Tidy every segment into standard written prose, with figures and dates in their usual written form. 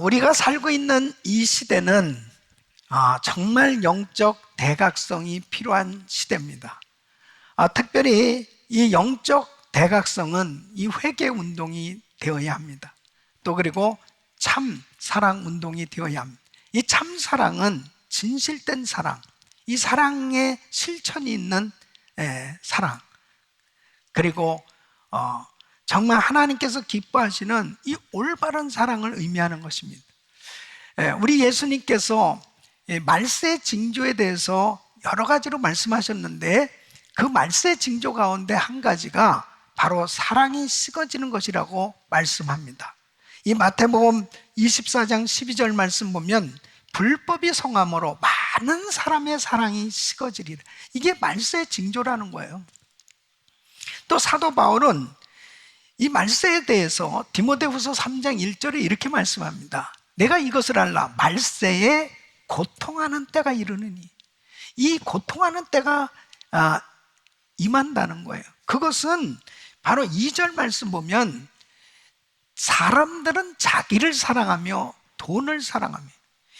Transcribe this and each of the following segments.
우리가 살고 있는 이 시대는 정말 영적 대각성이 필요한 시대입니다. 특별히 이 영적 대각성은 이 회개 운동이 되어야 합니다. 또 그리고 참 사랑 운동이 되어야 합니다. 이 참 사랑은 진실된 사랑, 이 사랑에 실천이 있는 사랑, 그리고 정말 하나님께서 기뻐하시는 이 올바른 사랑을 의미하는 것입니다. 우리 예수님께서 말세 징조에 대해서 여러 가지로 말씀하셨는데, 그 말세 징조 가운데 한 가지가 바로 사랑이 식어지는 것이라고 말씀합니다. 이 마태복음 24장 12절 말씀 보면 불법이 성함으로 많은 사람의 사랑이 식어지리라. 이게 말세 징조라는 거예요. 또 사도 바울은 이 말세에 대해서 디모데후서 3장 1절에 이렇게 말씀합니다. 내가 이것을 알라. 말세에 고통하는 때가 이르느니. 이 고통하는 때가 임한다는 거예요. 그것은 바로 2절 말씀 보면 사람들은 자기를 사랑하며 돈을 사랑하며,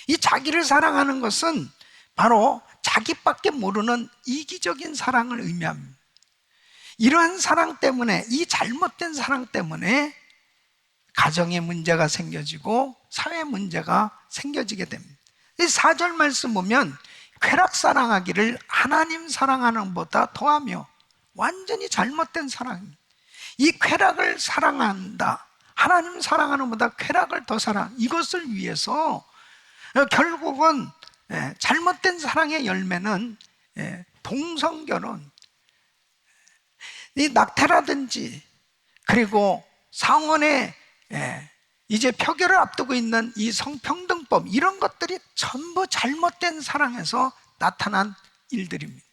이 자기를 사랑하는 것은 바로 자기밖에 모르는 이기적인 사랑을 의미합니다. 이러한 사랑 때문에, 이 잘못된 사랑 때문에 가정에 문제가 생겨지고 사회 문제가 생겨지게 됩니다. 이 4절 말씀 보면 쾌락 사랑하기를 하나님 사랑하는 것보다 더하며, 완전히 잘못된 사랑입니다. 이 쾌락을 사랑한다, 하나님 사랑하는 것보다 쾌락을 더 사랑, 이것을 위해서 결국은 잘못된 사랑의 열매는 동성결혼, 이 낙태라든지, 그리고 상원에 이제 표결을 앞두고 있는 이 성평등법, 이런 것들이 전부 잘못된 사랑에서 나타난 일들입니다.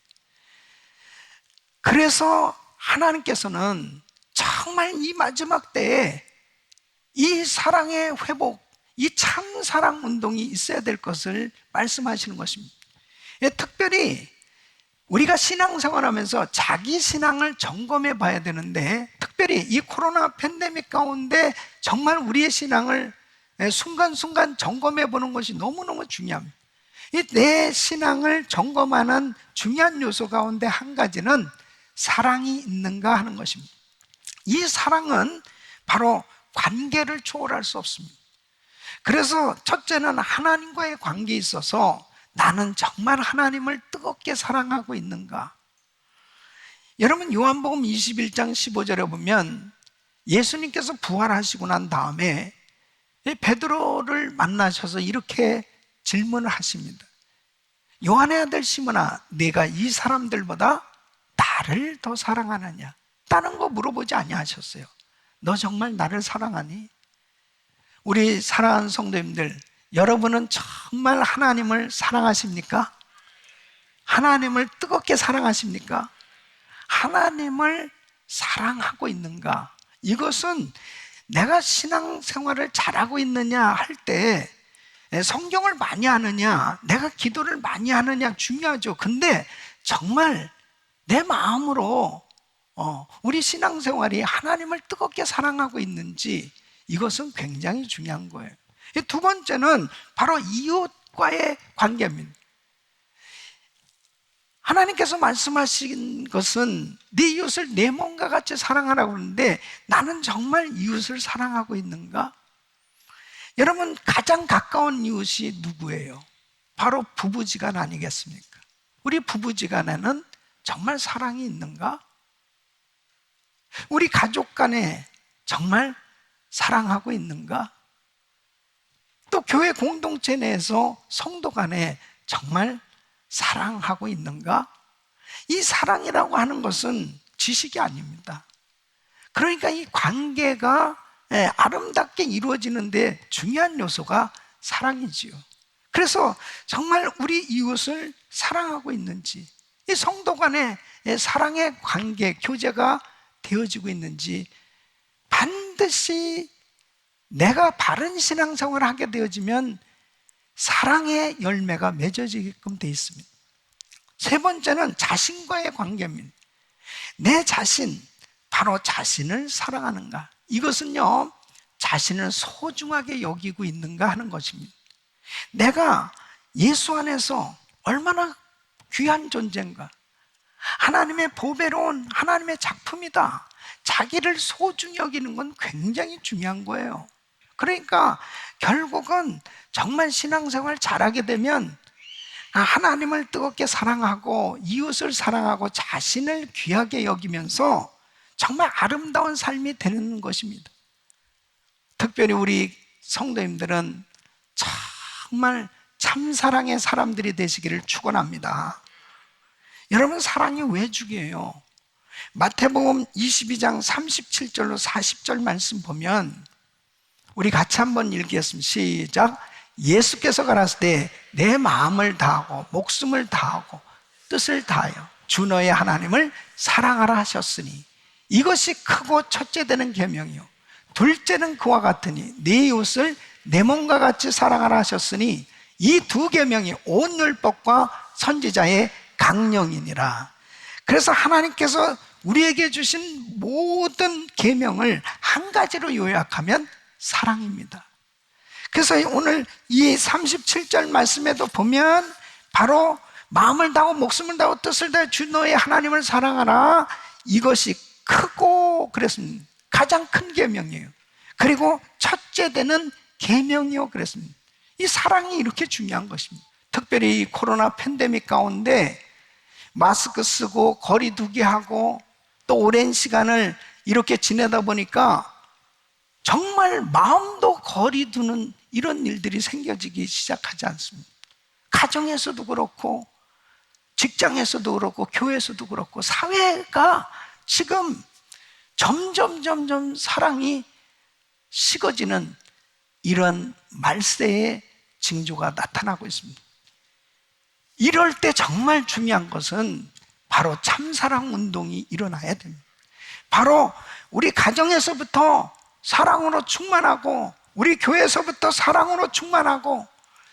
그래서 하나님께서는 정말 이 마지막 때에 이 사랑의 회복, 이 참 사랑 운동이 있어야 될 것을 말씀하시는 것입니다. 특별히 우리가 신앙생활하면서 자기 신앙을 점검해 봐야 되는데, 특별히 이 코로나 팬데믹 가운데 정말 우리의 신앙을 순간순간 점검해 보는 것이 너무너무 중요합니다. 내 신앙을 점검하는 중요한 요소 가운데 한 가지는 사랑이 있는가 하는 것입니다. 이 사랑은 바로 관계를 초월할 수 없습니다. 그래서 첫째는 하나님과의 관계에 있어서 나는 정말 하나님을 뜨겁게 사랑하고 있는가? 여러분, 요한복음 21장 15절에 보면 예수님께서 부활하시고 난 다음에 베드로를 만나셔서 이렇게 질문을 하십니다. 요한의 아들 시몬아, 네가 이 사람들보다 나를 더 사랑하느냐? 다른 거 물어보지 아니하셨어요. 너 정말 나를 사랑하니? 우리 사랑하는 성도님들, 여러분은 정말 하나님을 사랑하십니까? 하나님을 뜨겁게 사랑하십니까? 하나님을 사랑하고 있는가? 이것은 내가 신앙생활을 잘하고 있느냐 할 때 성경을 많이 하느냐, 내가 기도를 많이 하느냐 중요하죠. 근데 정말 내 마음으로 우리 신앙생활이 하나님을 뜨겁게 사랑하고 있는지, 이것은 굉장히 중요한 거예요. 두 번째는 바로 이웃과의 관계입니다. 하나님께서 말씀하신 것은 네 이웃을 내 몸과 같이 사랑하라고 하는데, 나는 정말 이웃을 사랑하고 있는가? 여러분, 가장 가까운 이웃이 누구예요? 바로 부부지간 아니겠습니까? 우리 부부지간에는 정말 사랑이 있는가? 우리 가족 간에 정말 사랑하고 있는가? 또 교회 공동체 내에서 성도 간에 정말 사랑하고 있는가? 이 사랑이라고 하는 것은 지식이 아닙니다. 그러니까 이 관계가 아름답게 이루어지는데 중요한 요소가 사랑이지요. 그래서 정말 우리 이웃을 사랑하고 있는지, 이 성도 간의 사랑의 관계, 교제가 되어지고 있는지, 반드시 내가 바른 신앙생활을 하게 되어지면 사랑의 열매가 맺어지게끔 되어 있습니다. 세 번째는 자신과의 관계입니다. 내 자신, 바로 자신을 사랑하는가? 이것은요, 자신을 소중하게 여기고 있는가 하는 것입니다. 내가 예수 안에서 얼마나 귀한 존재인가, 하나님의 보배로운 하나님의 작품이다, 자기를 소중히 여기는 건 굉장히 중요한 거예요. 그러니까 결국은 정말 신앙생활 잘하게 되면 하나님을 뜨겁게 사랑하고 이웃을 사랑하고 자신을 귀하게 여기면서 정말 아름다운 삶이 되는 것입니다. 특별히 우리 성도님들은 정말 참사랑의 사람들이 되시기를 축원합니다. 여러분, 사랑이 왜 중요해요? 마태복음 22장 37절로 40절 말씀 보면 우리 같이 한번 읽겠습니다. 시작. 예수께서 가라사대 내 마음을 다하고 목숨을 다하고 뜻을 다하여 주 너의 하나님을 사랑하라 하셨으니 이것이 크고 첫째 되는 계명이요 둘째는 그와 같으니 네 이웃을 내 몸과 같이 사랑하라 하셨으니 이 두 계명이 온 율법과 선지자의 강령이니라. 그래서 하나님께서 우리에게 주신 모든 계명을 한 가지로 요약하면 사랑입니다. 그래서 오늘 이 37절 말씀에도 보면 바로 마음을 다하고 목숨을 다하고 뜻을 다하여 주 너의 하나님을 사랑하라, 이것이 크고 그랬습니다. 가장 큰 계명이에요. 그리고 첫째 되는 계명이요 그랬습니다. 이 사랑이 이렇게 중요한 것입니다. 특별히 이 코로나 팬데믹 가운데 마스크 쓰고 거리 두기 하고 또 오랜 시간을 이렇게 지내다 보니까 정말 마음도 거리 두는 이런 일들이 생겨지기 시작하지 않습니다. 가정에서도 그렇고 직장에서도 그렇고 교회에서도 그렇고 사회가 지금 점점 사랑이 식어지는 이런 말세의 징조가 나타나고 있습니다. 이럴 때 정말 중요한 것은 바로 참사랑 운동이 일어나야 됩니다. 바로 우리 가정에서부터 사랑으로 충만하고 우리 교회에서부터 사랑으로 충만하고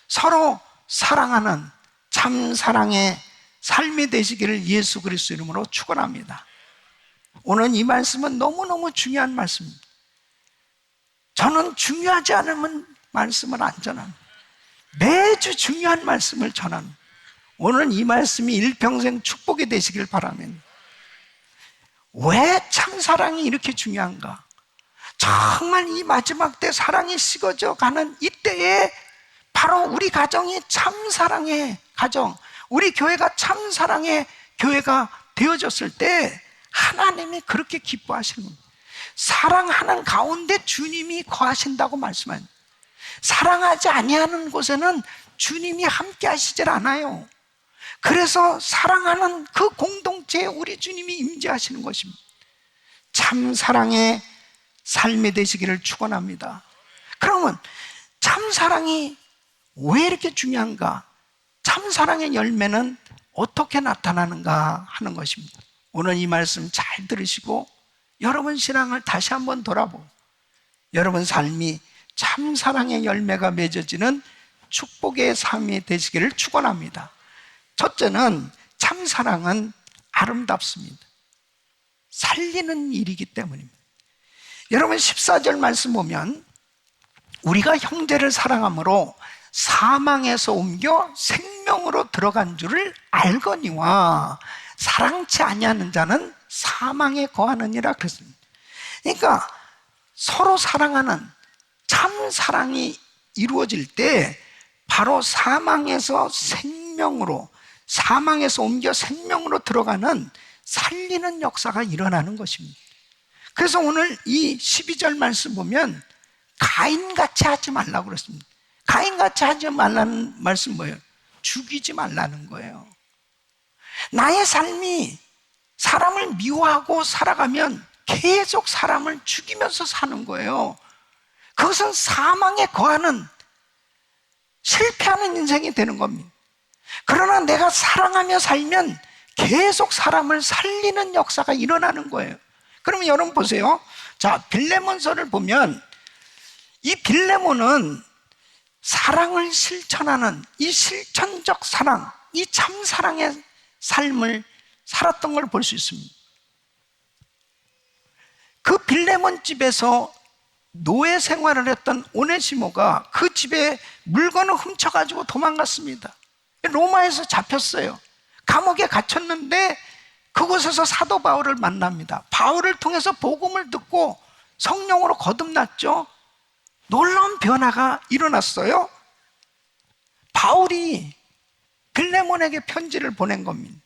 서로 사랑하는 참사랑의 삶이 되시기를 예수 그리스도 이름으로 축원합니다. 오늘 이 말씀은 너무너무 중요한 말씀입니다. 저는 중요하지 않으면 말씀을 안 전합니다. 매주 중요한 말씀을 전합니다. 오늘 이 말씀이 일평생 축복이 되시길 바랍니다. 왜 참사랑이 이렇게 중요한가? 정말 이 마지막 때 사랑이 식어져 가는 이때에 바로 우리 가정이 참사랑의 가정, 우리 교회가 참사랑의 교회가 되어졌을 때 하나님이 그렇게 기뻐하시는 겁니다. 사랑하는 가운데 주님이 거하신다고 말씀합니다. 사랑하지 아니하는 곳에는 주님이 함께 하시질 않아요. 그래서 사랑하는 그 공동체에 우리 주님이 임재하시는 것입니다. 참사랑의 삶이 되시기를 축원합니다. 그러면 참사랑이 왜 이렇게 중요한가? 참사랑의 열매는 어떻게 나타나는가 하는 것입니다. 오늘 이 말씀 잘 들으시고 여러분 신앙을 다시 한번 돌아보고 여러분 삶이 참사랑의 열매가 맺어지는 축복의 삶이 되시기를 축원합니다. 첫째는 참사랑은 아름답습니다. 살리는 일이기 때문입니다. 여러분 14절 말씀 보면 우리가 형제를 사랑함으로 사망에서 옮겨 생명으로 들어간 줄을 알거니와 사랑치 아니하는 자는 사망에 거하느니라 그랬습니다. 그러니까 서로 사랑하는 참 사랑이 이루어질 때 바로 사망에서 생명으로, 사망에서 옮겨 생명으로 들어가는 살리는 역사가 일어나는 것입니다. 그래서 오늘 이 12절 말씀 보면 가인같이 하지 말라고 그랬습니다. 가인같이 하지 말라는 말씀 뭐예요? 죽이지 말라는 거예요. 나의 삶이 사람을 미워하고 살아가면 계속 사람을 죽이면서 사는 거예요. 그것은 사망에 거하는 실패하는 인생이 되는 겁니다. 그러나 내가 사랑하며 살면 계속 사람을 살리는 역사가 일어나는 거예요. 그러면 여러분 보세요. 자, 빌레몬서를 보면 이 빌레몬은 사랑을 실천하는 이 실천적 사랑, 이 참사랑의 삶을 살았던 걸 볼 수 있습니다. 그 빌레몬 집에서 노예 생활을 했던 오네시모가 그 집에 물건을 훔쳐가지고 도망갔습니다. 로마에서 잡혔어요. 감옥에 갇혔는데 그곳에서 사도 바울을 만납니다. 바울을 통해서 복음을 듣고 성령으로 거듭났죠. 놀라운 변화가 일어났어요. 바울이 빌레몬에게 편지를 보낸 겁니다.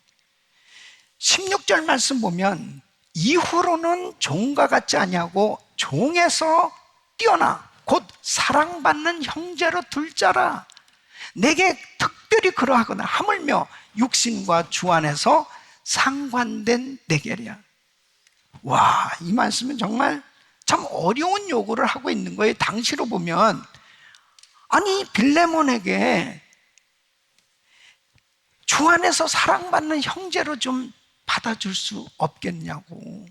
16절 말씀 보면 이후로는 종과 같지 아니하고 종에서 뛰어나 곧 사랑받는 형제로 둘 자라. 내게 특별히 그러하거나 하물며 육신과 주 안에서 상관된 대결이야. 와, 이 말씀은 정말 참 어려운 요구를 하고 있는 거예요. 당시로 보면 아니 빌레몬에게 주 안에서 사랑받는 형제로 좀 받아줄 수 없겠냐고.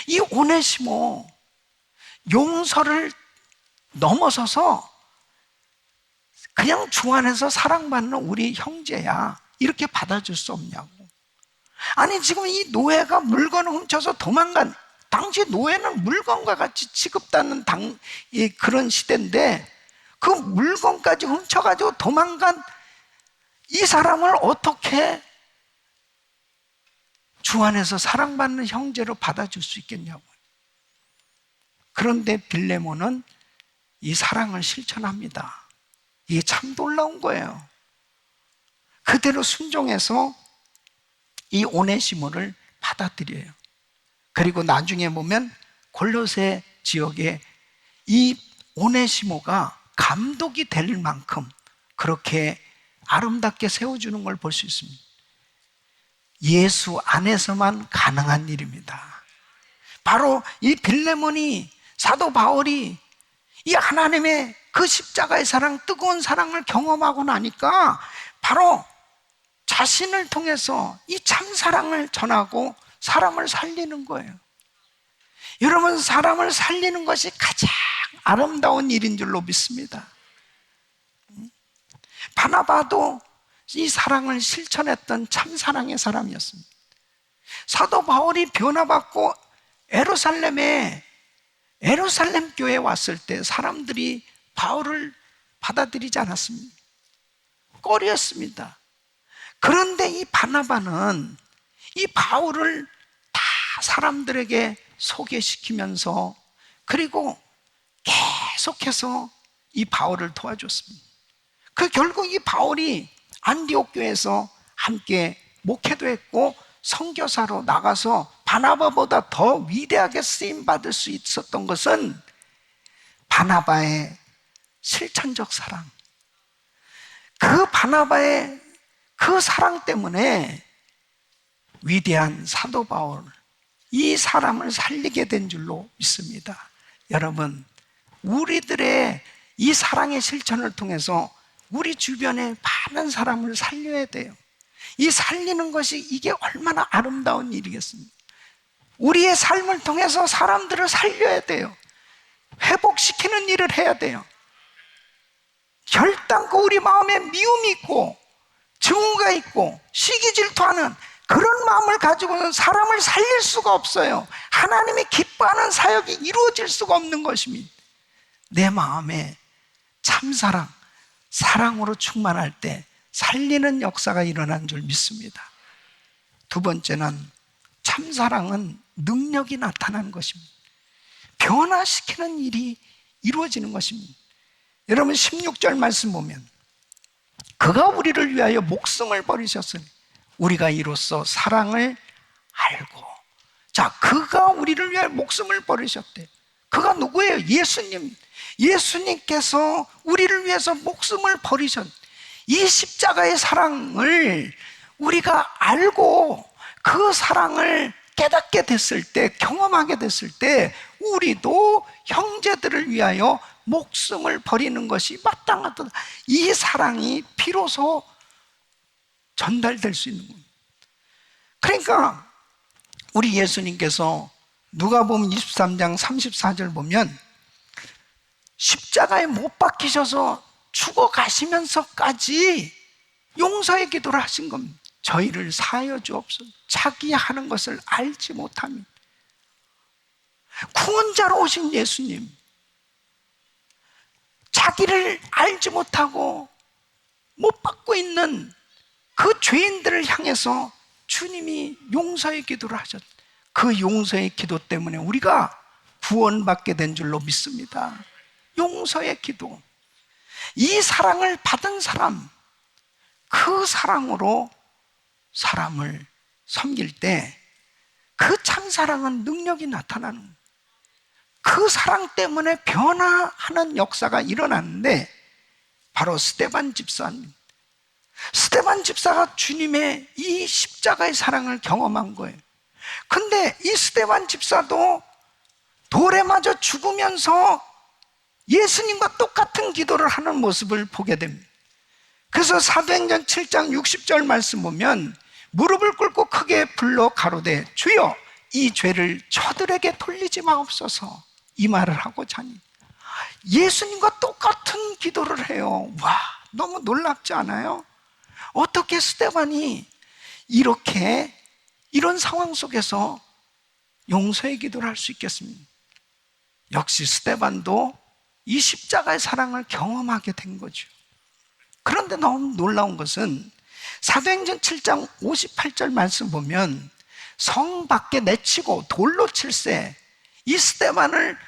이 오네시모 용서를 넘어서서 그냥 주 안에서 사랑받는 우리 형제야, 이렇게 받아줄 수 없냐고. 아니 지금 이 노예가 물건을 훔쳐서 도망간, 당시 노예는 물건과 같이 취급받는 그런 시대인데 그 물건까지 훔쳐가지고 도망간 이 사람을 어떻게 주 안에서 사랑받는 형제로 받아줄 수 있겠냐고. 그런데 빌레몬은 이 사랑을 실천합니다. 이게 참 놀라운 거예요. 그대로 순종해서 이 오네시모를 받아들여요. 그리고 나중에 보면 골로새 지역에 이 오네시모가 감독이 될 만큼 그렇게 아름답게 세워주는 걸 볼 수 있습니다. 예수 안에서만 가능한 일입니다. 바로 이 빌레몬이, 사도 바울이 이 하나님의 그 십자가의 사랑, 뜨거운 사랑을 경험하고 나니까 바로 자신을 통해서 이 참사랑을 전하고 사람을 살리는 거예요. 여러분, 사람을 살리는 것이 가장 아름다운 일인 줄로 믿습니다. 바나바도 이 사랑을 실천했던 참사랑의 사람이었습니다. 사도 바울이 변화받고 에루살렘 교회에 왔을 때 사람들이 바울을 받아들이지 않았습니다. 꺼렸습니다. 그런데 이 바나바는 이 바울을 다 사람들에게 소개시키면서 그리고 계속해서 이 바울을 도와줬습니다. 그 결국 이 바울이 안디옥 교회에서 함께 목회도 했고 선교사로 나가서 바나바보다 더 위대하게 쓰임받을 수 있었던 것은 바나바의 실천적 사랑, 그 바나바의 그 사랑 때문에 위대한 사도 바울, 이 사람을 살리게 된 줄로 믿습니다. 여러분, 우리들의 이 사랑의 실천을 통해서 우리 주변에 많은 사람을 살려야 돼요. 이 살리는 것이 이게 얼마나 아름다운 일이겠습니까? 우리의 삶을 통해서 사람들을 살려야 돼요. 회복시키는 일을 해야 돼요. 결단코 우리 마음에 미움이 있고 증오가 있고 시기 질투하는 그런 마음을 가지고는 사람을 살릴 수가 없어요. 하나님이 기뻐하는 사역이 이루어질 수가 없는 것입니다. 내 마음에 참사랑, 사랑으로 충만할 때 살리는 역사가 일어난 줄 믿습니다. 두 번째는 참사랑은 능력이 나타나는 것입니다. 변화시키는 일이 이루어지는 것입니다. 여러분 16절 말씀 보면 그가 우리를 위하여 목숨을 버리셨으니 우리가 이로써 사랑을 알고. 자, 그가 우리를 위하여 목숨을 버리셨대. 그가 누구예요? 예수님. 예수님께서 우리를 위해서 목숨을 버리셨. 이 십자가의 사랑을 우리가 알고 그 사랑을 깨닫게 됐을 때, 경험하게 됐을 때 우리도 형제들을 위하여 목숨을 버리는 것이 마땅하다. 이 사랑이 비로소 전달될 수 있는 겁니다. 그러니까 우리 예수님께서 누가복음 23장 34절 보면 십자가에 못 박히셔서 죽어가시면서까지 용서의 기도를 하신 겁니다. 저희를 사하여 주옵소서. 자기 하는 것을 알지 못합니다. 구원자로 오신 예수님, 자기를 알지 못하고 못 받고 있는 그 죄인들을 향해서 주님이 용서의 기도를 하셨다. 그 용서의 기도 때문에 우리가 구원받게 된 줄로 믿습니다. 용서의 기도. 이 사랑을 받은 사람, 그 사랑으로 사람을 섬길 때 그 참사랑은 능력이 나타나는 거예요. 그 사랑 때문에 변화하는 역사가 일어났는데 바로 스데반 집사입니다. 스데반 집사가 주님의 이 십자가의 사랑을 경험한 거예요. 근데 이 스데반 집사도 돌에 맞아 죽으면서 예수님과 똑같은 기도를 하는 모습을 보게 됩니다. 그래서 사도행전 7장 60절 말씀 보면 무릎을 꿇고 크게 불러 가로되 주여 이 죄를 저들에게 돌리지 마옵소서, 이 말을 하고자 하니 예수님과 똑같은 기도를 해요. 와, 너무 놀랍지 않아요? 어떻게 스데반이 이런 상황 속에서 용서의 기도를 할 수 있겠습니까? 역시 스데반도 이 십자가의 사랑을 경험하게 된 거죠. 그런데 너무 놀라운 것은 사도행전 7장 58절 말씀 보면 성 밖에 내치고 돌로 칠세, 이 스데반을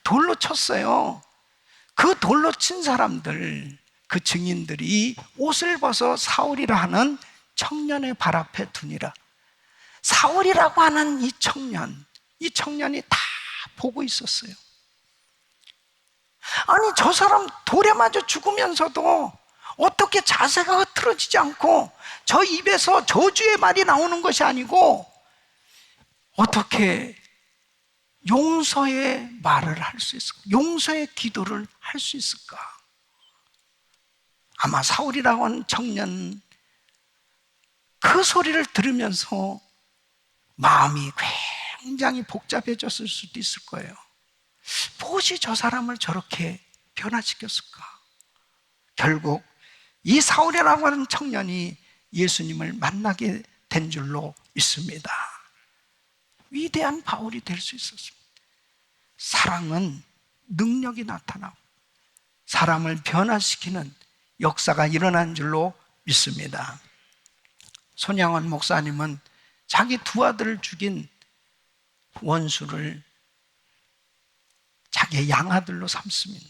돌로 쳤어요. 그 돌로 친 사람들, 그 증인들이 옷을 벗어 사울이라 하는 청년의 발 앞에 두니라. 사울이라고 하는 이 청년이 다 보고 있었어요. 아니, 저 사람 돌에 맞아 죽으면서도 어떻게 자세가 흐트러지지 않고 저 입에서 저주의 말이 나오는 것이 아니고 어떻게 용서의 말을 할 수 있을까? 용서의 기도를 할 수 있을까? 아마 사울이라고 하는 청년, 그 소리를 들으면서 마음이 굉장히 복잡해졌을 수도 있을 거예요. 무엇이 저 사람을 저렇게 변화시켰을까? 결국 이 사울이라고 하는 청년이 예수님을 만나게 된 줄로 믿습니다. 위대한 바울이 될 수 있었습니다. 사랑은 능력이 나타나고 사람을 변화시키는 역사가 일어난 줄로 믿습니다. 손양원 목사님은 자기 두 아들을 죽인 원수를 자기의 양아들로 삼습니다.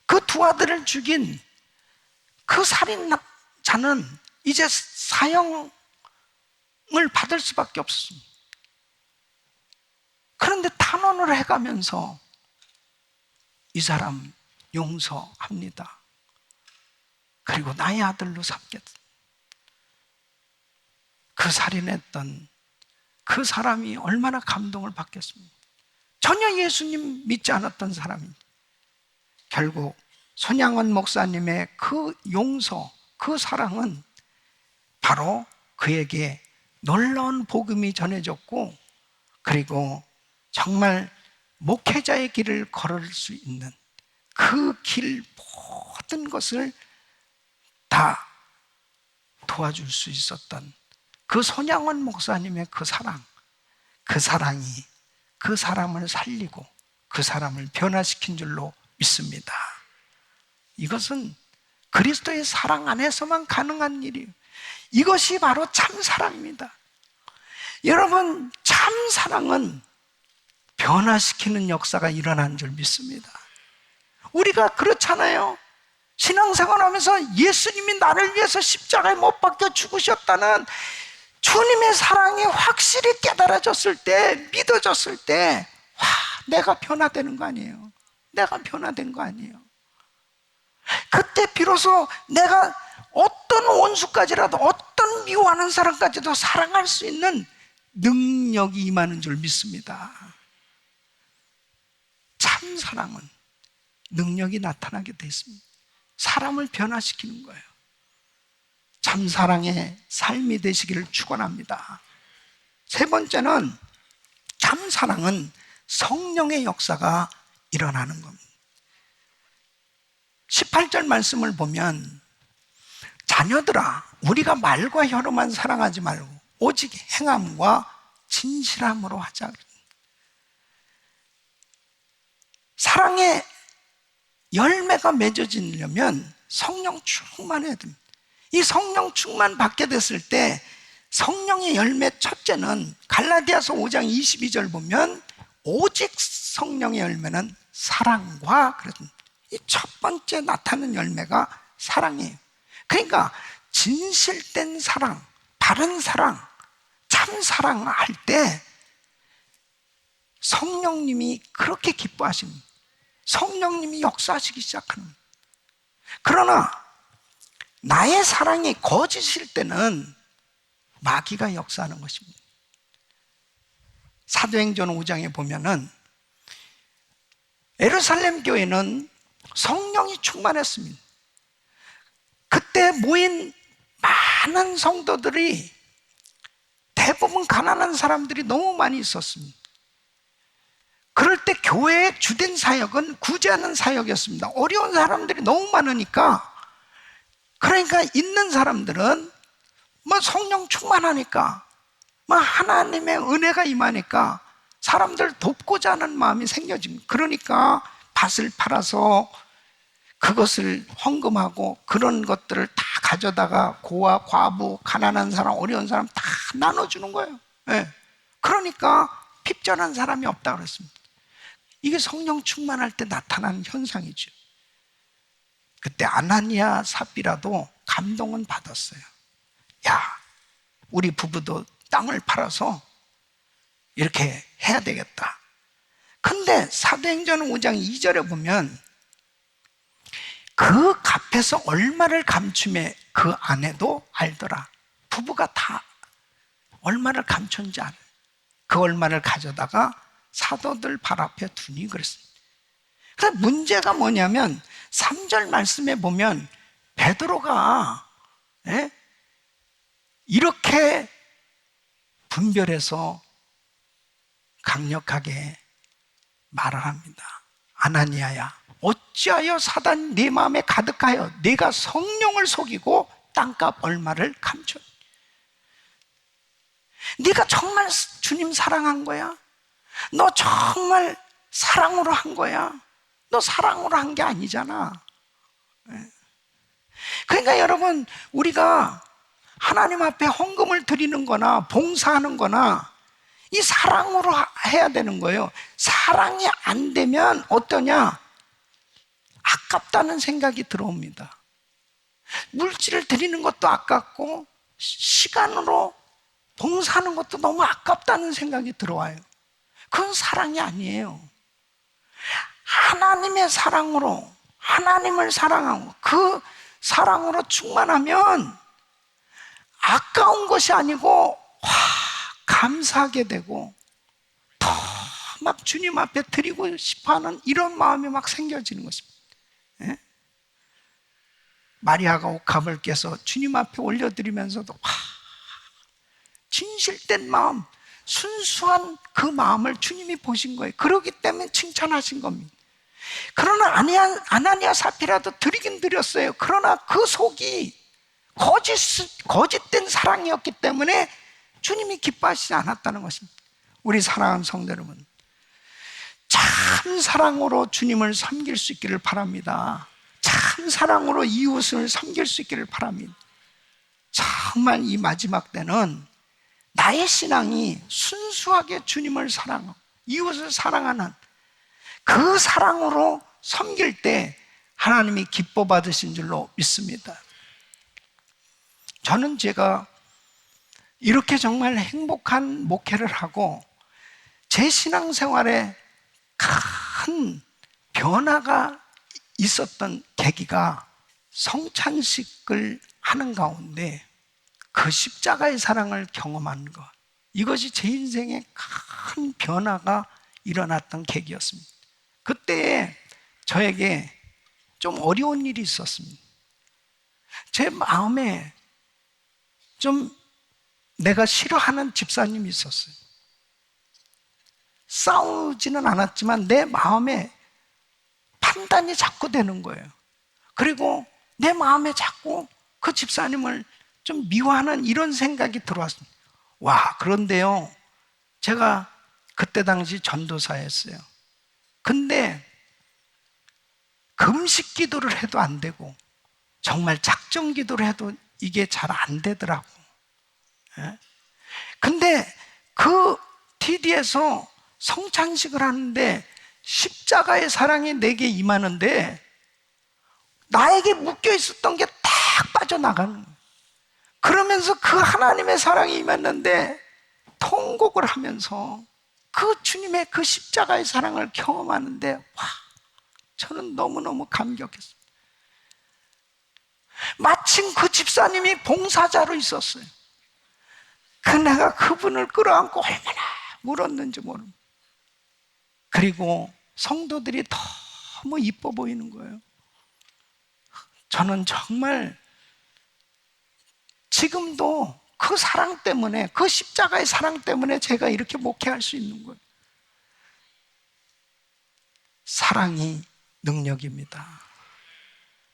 그 두 아들을 죽인 그 살인자는 이제 사형을 받을 수밖에 없습니다. 그런데 탄원을 해가면서 이 사람 용서합니다. 그리고 나의 아들로 삼겠다. 그 살인했던 그 사람이 얼마나 감동을 받겠습니까? 전혀 예수님 믿지 않았던 사람입니다. 결국 손양원 목사님의 그 용서, 그 사랑은 바로 그에게 놀라운 복음이 전해졌고, 그리고 정말 목회자의 길을 걸을 수 있는 그 길 모든 것을 다 도와줄 수 있었던 그 손양원 목사님의 그 사랑, 그 사랑이 그 사람을 살리고 그 사람을 변화시킨 줄로 믿습니다. 이것은 그리스도의 사랑 안에서만 가능한 일이에요. 이것이 바로 참사랑입니다. 여러분, 참사랑은 변화시키는 역사가 일어난 줄 믿습니다. 우리가 그렇잖아요. 신앙생활하면서 예수님이 나를 위해서 십자가에 못 박혀 죽으셨다는 주님의 사랑이 확실히 깨달아졌을 때, 믿어졌을 때, 와, 내가 변화되는 거 아니에요. 내가 변화된 거 아니에요. 그때 비로소 내가 어떤 원수까지라도, 어떤 미워하는 사람까지도 사랑할 수 있는 능력이 임하는 줄 믿습니다. 참 사랑은 능력이 나타나게 되어 있습니다. 사람을 변화시키는 거예요. 참 사랑의 삶이 되시기를 축원합니다. 세 번째는 참 사랑은 성령의 역사가 일어나는 겁니다. 18절 말씀을 보면 자녀들아, 우리가 말과 혀로만 사랑하지 말고 오직 행함과 진실함으로 하자. 사랑의 열매가 맺어지려면 성령 충만해야 됩니다. 이 성령 충만 받게 됐을 때 성령의 열매 첫째는 갈라디아서 5장 22절 보면 오직 성령의 열매는 사랑과 그랬습니다. 이 첫 번째 나타나는 열매가 사랑이에요. 그러니까 진실된 사랑, 바른 사랑, 참 사랑할 때 성령님이 그렇게 기뻐하십니다. 성령님이 역사하시기 시작합니다. 그러나 나의 사랑이 거짓일 때는 마귀가 역사하는 것입니다. 사도행전 5장에 보면은 예루살렘 교회는 성령이 충만했습니다. 그때 모인 많은 성도들이 대부분 가난한 사람들이 너무 많이 있었습니다. 그럴 때 교회의 주된 사역은 구제하는 사역이었습니다. 어려운 사람들이 너무 많으니까, 그러니까 있는 사람들은 뭐 성령 충만하니까, 뭐 하나님의 은혜가 임하니까 사람들 돕고자 하는 마음이 생겨집니다. 그러니까 밭을 팔아서 그것을 헌금하고 그런 것들을 다 가져다가 고아, 과부, 가난한 사람, 어려운 사람 다 나눠주는 거예요. 네. 그러니까 핍절한 사람이 없다 그랬습니다. 이게 성령 충만할 때 나타나는 현상이죠. 그때 아나니아 삽비라도 감동은 받았어요. 야, 우리 부부도 땅을 팔아서 이렇게 해야 되겠다. 근데 사도행전 5장 2절에 보면 그 값에서 얼마를 감추매 그 아내도 알더라. 부부가 다 얼마를 감췄는지 알아요. 그 얼마를 가져다가 사도들 발 앞에 두니 그랬습니다. 그래서 문제가 뭐냐면 3절 말씀에 보면 베드로가 이렇게 분별해서 강력하게 말을 합니다. 아나니아야, 어찌하여 사단이 네 마음에 가득하여 네가 성령을 속이고 땅값 얼마를 감췄니? 네가 정말 주님 사랑한 거야? 너 정말 사랑으로 한 거야? 너 사랑으로 한 게 아니잖아. 그러니까 여러분, 우리가 하나님 앞에 헌금을 드리는 거나 봉사하는 거나 이 사랑으로 해야 되는 거예요. 사랑이 안 되면 어떠냐? 아깝다는 생각이 들어옵니다. 물질을 드리는 것도 아깝고 시간으로 봉사하는 것도 너무 아깝다는 생각이 들어와요. 그건 사랑이 아니에요. 하나님의 사랑으로, 하나님을 사랑하고 그 사랑으로 충만하면 아까운 것이 아니고 감사하게 되고 더 막 주님 앞에 드리고 싶어하는 이런 마음이 막 생겨지는 것입니다. 예? 마리아가 옥합을 깨서 주님 앞에 올려드리면서도 진실된 마음, 순수한 그 마음을 주님이 보신 거예요. 그렇기 때문에 칭찬하신 겁니다. 그러나 아나니아 삽비라도 드리긴 드렸어요. 그러나 그 속이 거짓된 사랑이었기 때문에 주님이 기뻐하시지 않았다는 것입니다. 우리 사랑하는 성도 여러분, 참 사랑으로 주님을 섬길 수 있기를 바랍니다. 참 사랑으로 이웃을 섬길 수 있기를 바랍니다. 정말 이 마지막 때는 나의 신앙이 순수하게 주님을 사랑하고 이웃을 사랑하는 그 사랑으로 섬길 때 하나님이 기뻐 받으신 줄로 믿습니다. 저는 제가 이렇게 정말 행복한 목회를 하고 제 신앙생활에 큰 변화가 있었던 계기가 성찬식을 하는 가운데 그 십자가의 사랑을 경험하는 것, 이것이 제 인생에 큰 변화가 일어났던 계기였습니다. 그때 저에게 좀 어려운 일이 있었습니다. 제 마음에 좀 내가 싫어하는 집사님이 있었어요. 싸우지는 않았지만 내 마음에 판단이 자꾸 되는 거예요. 그리고 내 마음에 자꾸 그 집사님을 좀 미워하는 이런 생각이 들어왔습니다. 그런데요, 제가 그때 당시 전도사였어요. 근데 금식 기도를 해도 안 되고 정말 작정 기도를 해도 이게 잘 안 되더라고. 예? 근데 그 TD에서 성찬식을 하는데 십자가의 사랑이 내게 임하는데 나에게 묶여 있었던 게 딱 빠져나가는 거예요. 그러면서 그 하나님의 사랑이 임했는데 통곡을 하면서 그 주님의 그 십자가의 사랑을 경험하는데 와, 저는 너무너무 감격했어요. 마침 그 집사님이 봉사자로 있었어요. 내가 그분을 끌어안고 얼마나 울었는지 모릅니다. 그리고 성도들이 너무 이뻐 보이는 거예요. 저는 정말 지금도 그 사랑 때문에, 그 십자가의 사랑 때문에 제가 이렇게 목회할 수 있는 거예요. 사랑이 능력입니다.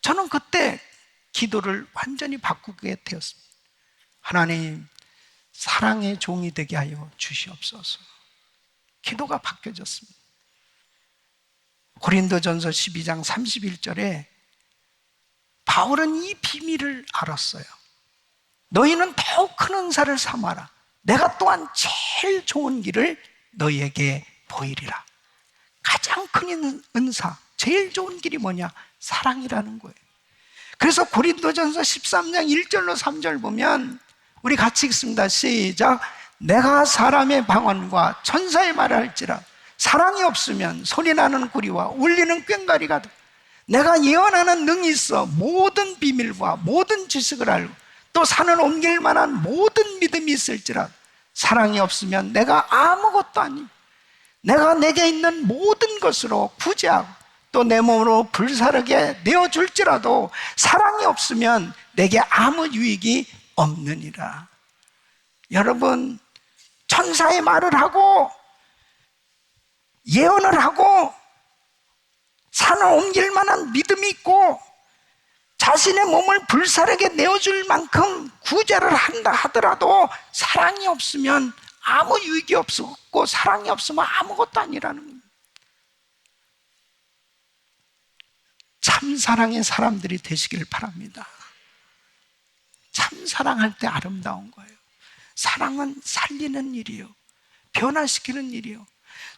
저는 그때 기도를 완전히 바꾸게 되었습니다. 하나님, 사랑의 종이 되게 하여 주시옵소서. 기도가 바뀌어졌습니다. 고린도전서 12장 31절에 바울은 이 비밀을 알았어요. 너희는 더욱 큰 은사를 삼아라. 내가 또한 제일 좋은 길을 너희에게 보이리라. 가장 큰 은사, 제일 좋은 길이 뭐냐? 사랑이라는 거예요. 그래서 고린도전서 13장 1절로 3절 보면 우리 같이 읽습니다. 시작. 내가 사람의 방언과 천사의 말을 할지라 사랑이 없으면 소리나는 구리와 울리는 꽹과리가 돼. 내가 예언하는 능이 있어 모든 비밀과 모든 지식을 알고 또 산을 옮길 만한 모든 믿음이 있을지라 사랑이 없으면 내가 아무것도 아니. 내가 내게 있는 모든 것으로 구제하고 또 내 몸으로 불사르게 내어줄지라도 사랑이 없으면 내게 아무 유익이 없느니라. 여러분, 천사의 말을 하고 예언을 하고 산을 옮길 만한 믿음이 있고 자신의 몸을 불사르게 내어줄 만큼 구제를 한다 하더라도 사랑이 없으면 아무 유익이 없고 사랑이 없으면 아무것도 아니라는 겁니다. 참 사랑의 사람들이 되시길 바랍니다. 참 사랑할 때 아름다운 거예요. 사랑은 살리는 일이요, 변화시키는 일이요,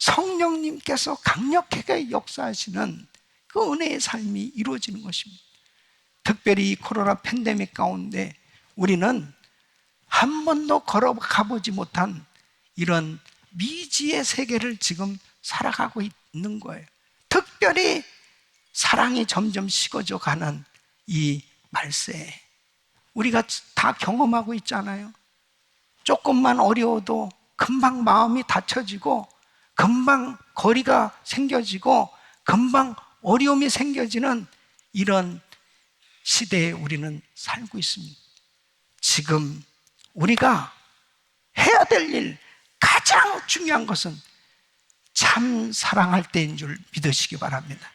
성령님께서 강력하게 역사하시는 그 은혜의 삶이 이루어지는 것입니다. 특별히 이 코로나 팬데믹 가운데 우리는 한 번도 걸어가보지 못한 이런 미지의 세계를 지금 살아가고 있는 거예요. 특별히 사랑이 점점 식어져 가는 이 말세에 우리가 다 경험하고 있잖아요. 조금만 어려워도 금방 마음이 닫혀지고 금방 거리가 생겨지고 금방 어려움이 생겨지는 이런 시대에 우리는 살고 있습니다. 지금 우리가 해야 될 일, 가장 중요한 것은 참 사랑할 때인 줄 믿으시기 바랍니다.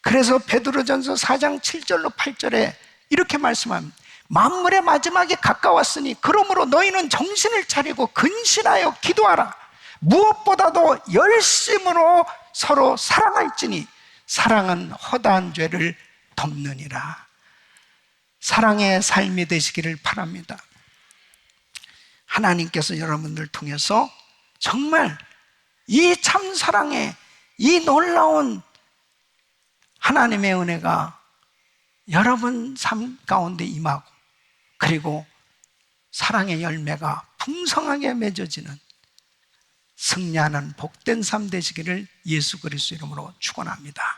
그래서 베드로전서 4장 7절로 8절에 이렇게 말씀합니다. 만물의 마지막이 가까웠으니 그러므로 너희는 정신을 차리고 근신하여 기도하라. 무엇보다도 열심으로 서로 사랑할지니 사랑은 허다한 죄를 덮느니라. 사랑의 삶이 되시기를 바랍니다. 하나님께서 여러분들 통해서 정말 이 참 사랑의 이 놀라운 하나님의 은혜가 여러분 삶 가운데 임하고 그리고 사랑의 열매가 풍성하게 맺어지는 승리하는 복된 삶 되시기를 예수 그리스도 이름으로 축원합니다.